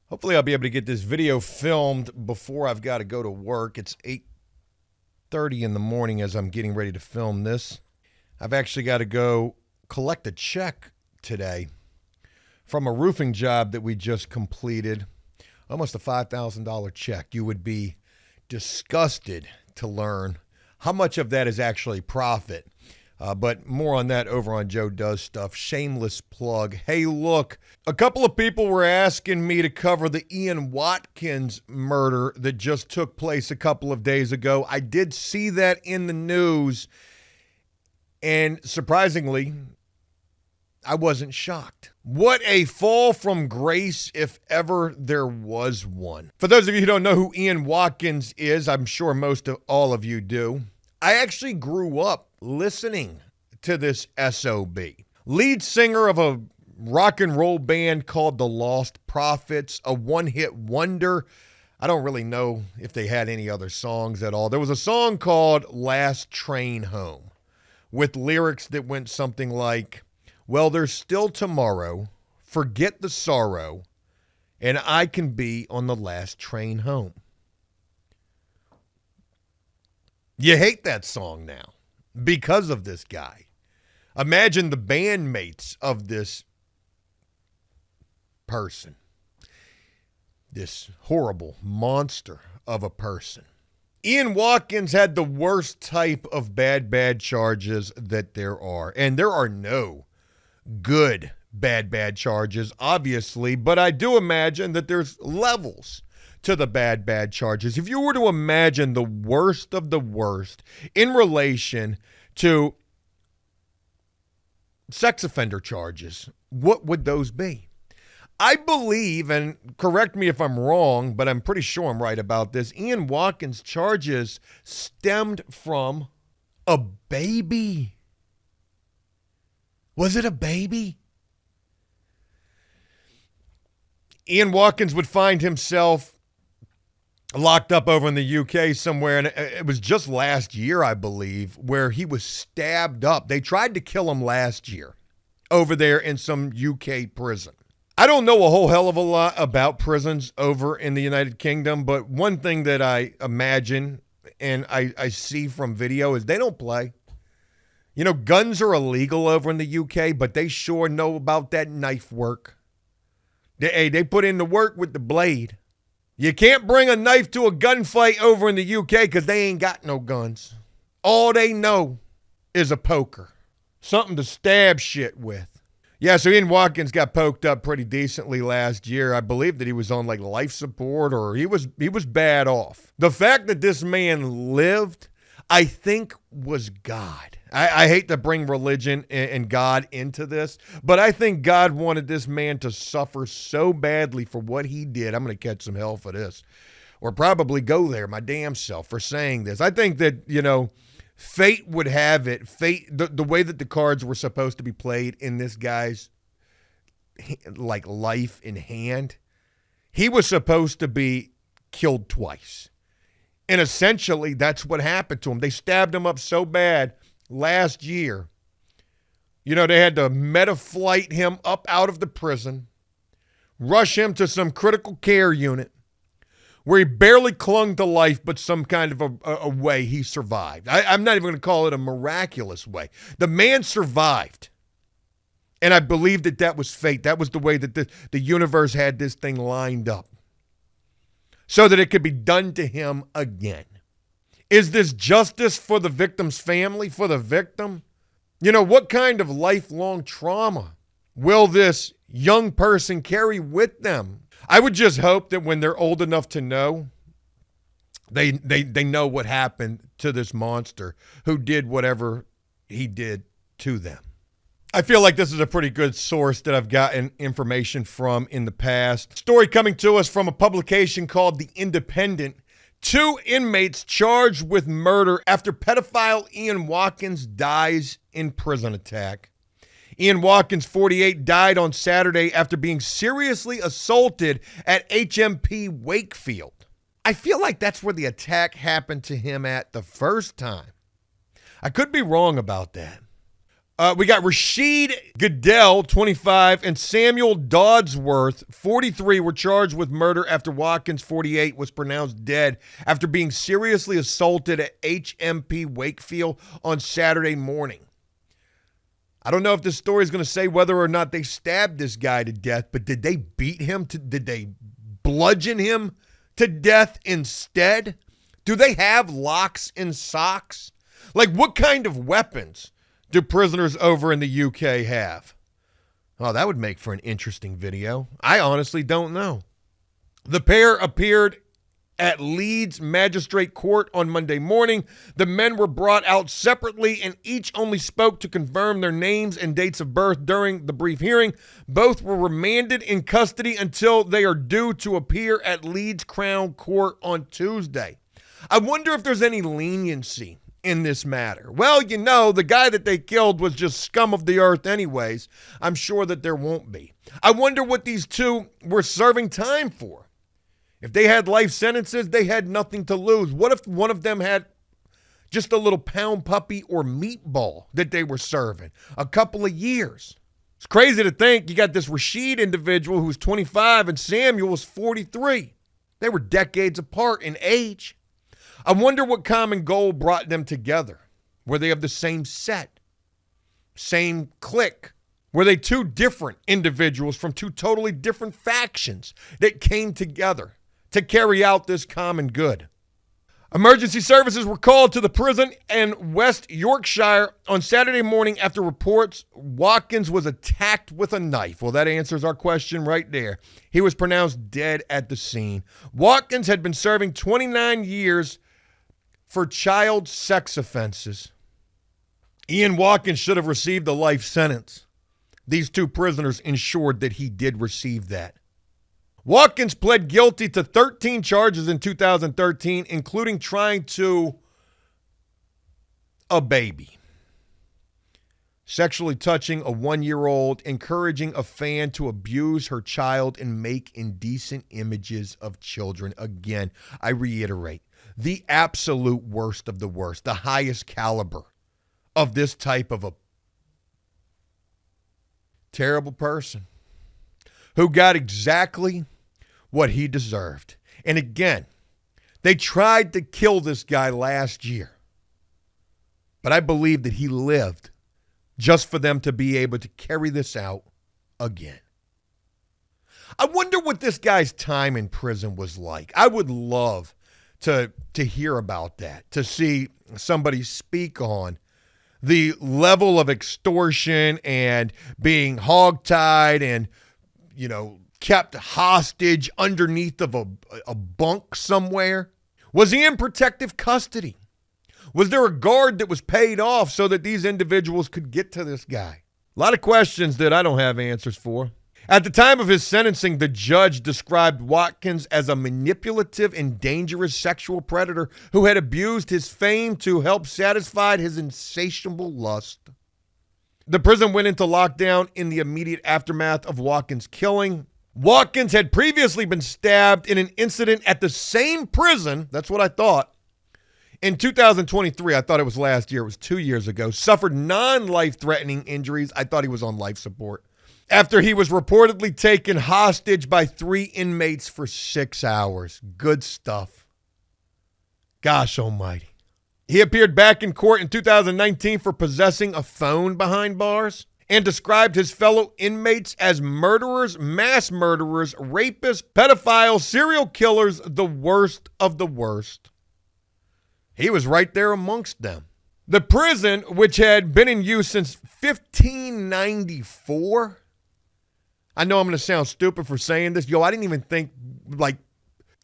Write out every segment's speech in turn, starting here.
Hopefully I'll be able to get this video filmed before I've got to go to work. It's 8:30 in the morning as I'm getting ready to film this. I've actually got to go collect a check today from a roofing job that we just completed. Almost a $5,000 check. You would be disgusted to learn how much of that is actually profit. But more on that over on Joe Does Stuff. Shameless plug. Hey, look, a couple of people were asking me to cover the Ian Watkins murder that just took place a couple of days ago. I did see that in the news, and surprisingly, I wasn't shocked. What a fall from grace, if ever there was one. For those of you who don't know who Ian Watkins is, I'm sure most of all of you do. I actually grew up listening to this SOB. Lead singer of a rock and roll band called The Lost Prophets, a one-hit wonder. I don't really know if they had any other songs at all. There was a song called Last Train Home with lyrics that went something like, well, there's still tomorrow, forget the sorrow, and I can be on the last train home. You hate that song now because of this guy. Imagine the bandmates of this person, this horrible monster of a person. Ian Watkins had the worst type of bad charges that there are. And there are no good bad charges, obviously, but I do imagine that there's levels to the bad charges. If you were to imagine the worst of the worst in relation to sex offender charges, what would those be? I believe, and correct me if I'm wrong, but I'm pretty sure I'm right about this, Ian Watkins' charges stemmed from a baby. Was it a baby? Ian Watkins would find himself locked up over in the UK somewhere, and it was just last year, I believe, where he was stabbed up. They tried to kill him last year over there in some UK prison. I don't know a whole hell of a lot about prisons over in the United Kingdom, but one thing that I imagine and I see from video is they don't play. You know, guns are illegal over in the UK, but they sure know about that knife work. They put in the work with the blade. You can't bring a knife to a gunfight over in the UK because they ain't got no guns. All they know is a poker. Something to stab shit with. Yeah, so Ian Watkins got poked up pretty decently last year. I believe that he was on like life support or he was bad off. The fact that this man lived, I think, was God. I hate to bring religion and God into this, but I think God wanted this man to suffer so badly for what he did. I'm going to catch some hell for this, or probably go there my damn self for saying this. I think that, you know, fate would have it. Fate, the way that the cards were supposed to be played in this guy's like life in hand, he was supposed to be killed twice. And essentially, that's what happened to him. They stabbed him up so bad last year. You know, they had to meta-flight him up out of the prison, rush him to some critical care unit where he barely clung to life, but some kind of a way he survived. I'm not even going to call it a miraculous way. The man survived. And I believe that that was fate. That was the way that the universe had this thing lined up so that it could be done to him again. Is this justice for the victim's family, for the victim? You know, what kind of lifelong trauma will this young person carry with them? I would just hope that when they're old enough to know, they know what happened to this monster who did whatever he did to them. I feel like this is a pretty good source that I've gotten information from in the past. Story coming to us from a publication called The Independent. 2 inmates charged with murder after pedophile Ian Watkins dies in prison attack. Ian Watkins, 48, died on Saturday after being seriously assaulted at HMP Wakefield. I feel like that's where the attack happened to him at the first time. I could be wrong about that. We got Rashid Goodell, 25, and Samuel Dodsworth, 43, were charged with murder after Watkins, 48, was pronounced dead after being seriously assaulted at HMP Wakefield on Saturday morning. I don't know if this story is going to say whether or not they stabbed this guy to death, but did they beat him? Did they bludgeon him to death instead? Do they have locks and socks? Like, what kind of weapons do prisoners over in the UK have? Oh, that would make for an interesting video. I honestly don't know. The pair appeared at Leeds Magistrate Court on Monday morning. The men were brought out separately and each only spoke to confirm their names and dates of birth during the brief hearing. Both were remanded in custody until they are due to appear at Leeds Crown Court on Tuesday. I wonder if there's any leniency in this matter. Well, you know, the guy that they killed was just scum of the earth anyways. I'm sure that there won't be. I wonder what these two were serving time for. If they had life sentences, they had nothing to lose. What if one of them had just a little pound puppy or meatball that they were serving? A couple of years. It's crazy to think you got this Rashid individual who's 25 and Samuel was 43. They were decades apart in age. I wonder what common goal brought them together. Were they of the same set? Same clique? Were they two different individuals from two totally different factions that came together to carry out this common good? Emergency services were called to the prison in West Yorkshire on Saturday morning after reports Watkins was attacked with a knife. Well, that answers our question right there. He was pronounced dead at the scene. Watkins had been serving 29 years for child sex offenses. Ian Watkins should have received a life sentence. These two prisoners ensured that he did receive that. Watkins pled guilty to 13 charges in 2013, including trying to a baby, sexually touching a 1-year-old, encouraging a fan to abuse her child and make indecent images of children. Again, I reiterate, the absolute worst of the worst, the highest caliber of this type of a terrible person who got exactly what he deserved. And again, they tried to kill this guy last year, but I believe that he lived just for them to be able to carry this out again. I wonder what this guy's time in prison was like. I would love to hear about that, to see somebody speak on the level of extortion and being hogtied and, you know, kept hostage underneath of a bunk somewhere. Was he in protective custody? Was there a guard that was paid off so that these individuals could get to this guy? A lot of questions that I don't have answers for. At the time of his sentencing, the judge described Watkins as a manipulative and dangerous sexual predator who had abused his fame to help satisfy his insatiable lust. The prison went into lockdown in the immediate aftermath of Watkins' killing. Watkins had previously been stabbed in an incident at the same prison. That's what I thought. In 2023, I thought it was last year. It was 2 years ago. Suffered non-life-threatening injuries. I thought he was on life support after he was reportedly taken hostage by 3 inmates for 6 hours. Good stuff. Gosh almighty. He appeared back in court in 2019 for possessing a phone behind bars and described his fellow inmates as murderers, mass murderers, rapists, pedophiles, serial killers, the worst of the worst. He was right there amongst them. The prison, which had been in use since 1594, I know I'm going to sound stupid for saying this. I didn't even think like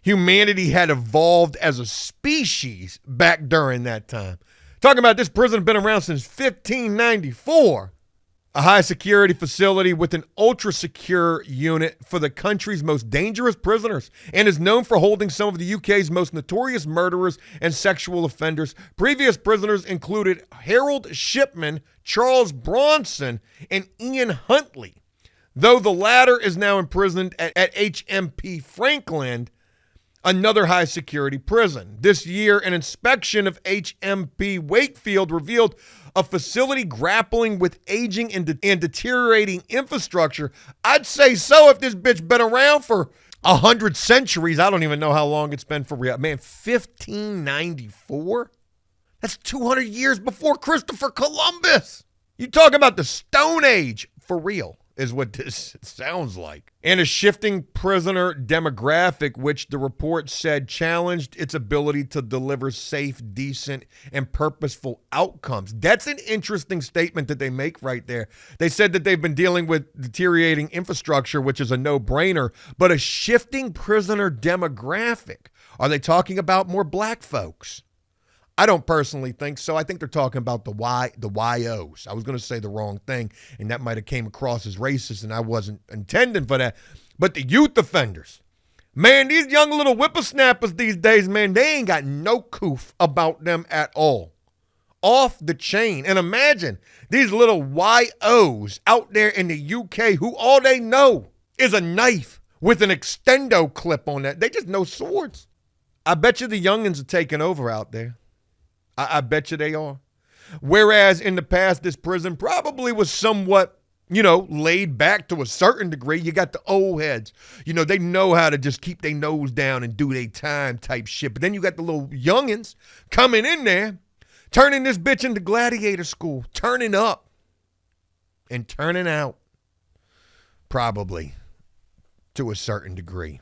humanity had evolved as a species back during that time. Talking about this prison had been around since 1594. A high security facility with an ultra secure unit for the country's most dangerous prisoners and is known for holding some of the UK's most notorious murderers and sexual offenders. Previous prisoners included Harold Shipman, Charles Bronson, and Ian Huntley. Though the latter is now imprisoned at HMP Franklin, another high-security prison. This year, an inspection of HMP Wakefield revealed a facility grappling with aging and deteriorating infrastructure. I'd say so if this bitch been around for 100 centuries. I don't even know how long it's been for real. Man, 1594? That's 200 years before Christopher Columbus. You talking about the Stone Age for real is what this sounds like. And a shifting prisoner demographic, which the report said challenged its ability to deliver safe, decent, and purposeful outcomes. That's an interesting statement that they make right there. They said that they've been dealing with deteriorating infrastructure, which is a no-brainer, but a shifting prisoner demographic. Are they talking about more black folks? I don't personally think so. I think they're talking about the YOs. I was going to say the wrong thing, and that might have came across as racist, and I wasn't intending for that. But the youth offenders, man, these young little whippersnappers these days, man, they ain't got no coof about them at all. Off the chain. And imagine these little YOs out there in the UK who all they know is a knife with an extendo clip on that. They just know swords. I bet you the youngins are taking over out there. I bet you they are. Whereas in the past, this prison probably was somewhat, laid back to a certain degree. You got the old heads. They know how to just keep their nose down and do their time type shit. But then you got the little youngins coming in there, turning this bitch into gladiator school, turning up and turning out, probably to a certain degree.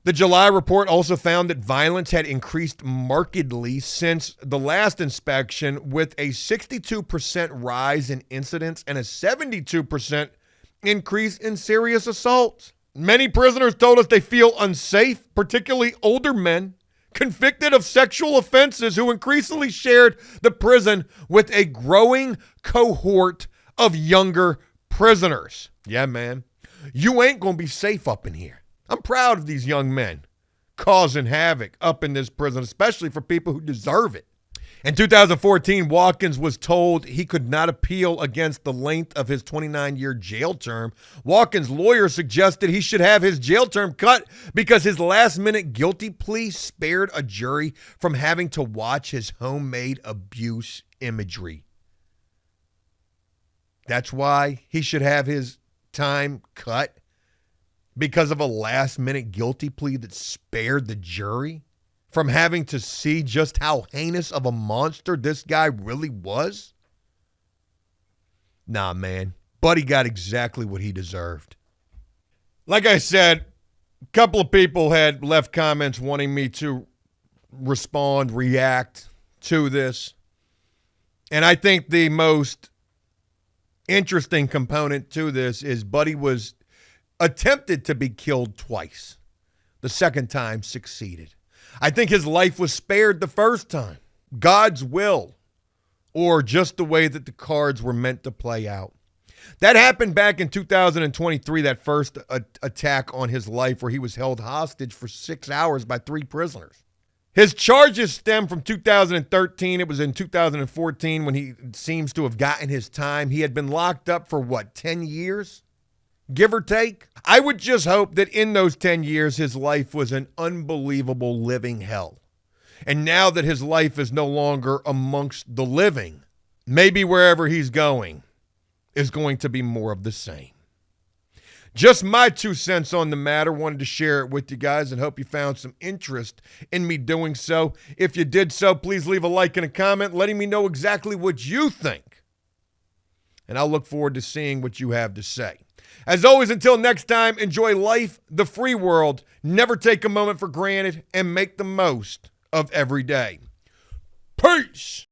The July report also found that violence had increased markedly since the last inspection, with a 62% rise in incidents and a 72% increase in serious assaults. Many prisoners told us they feel unsafe, particularly older men convicted of sexual offenses who increasingly shared the prison with a growing cohort of younger prisoners. Yeah, man, you ain't gonna be safe up in here. I'm proud of these young men causing havoc up in this prison, especially for people who deserve it. In 2014, Watkins was told he could not appeal against the length of his 29-year jail term. Watkins' lawyer suggested he should have his jail term cut because his last-minute guilty plea spared a jury from having to watch his homemade abuse imagery. That's why he should have his time cut. Because of a last-minute guilty plea that spared the jury from having to see just how heinous of a monster this guy really was? Nah, man. Buddy got exactly what he deserved. Like I said, a couple of people had left comments wanting me to respond, react to this. And I think the most interesting component to this is Buddy was attempted to be killed twice. The second time succeeded. I think his life was spared the first time. God's will, or just the way that the cards were meant to play out. That happened back in 2023, that first attack on his life where he was held hostage for 6 hours by 3 prisoners. His charges stem from 2013. It was in 2014 when he seems to have gotten his time. He had been locked up for 10 years? Give or take. I would just hope that in those 10 years, his life was an unbelievable living hell. And now that his life is no longer amongst the living, maybe wherever he's going is going to be more of the same. Just my 2 cents on the matter. Wanted to share it with you guys and hope you found some interest in me doing so. If you did so, please leave a like and a comment letting me know exactly what you think. And I'll look forward to seeing what you have to say. As always, until next time, enjoy life, the free world. Never take a moment for granted and make the most of every day. Peace.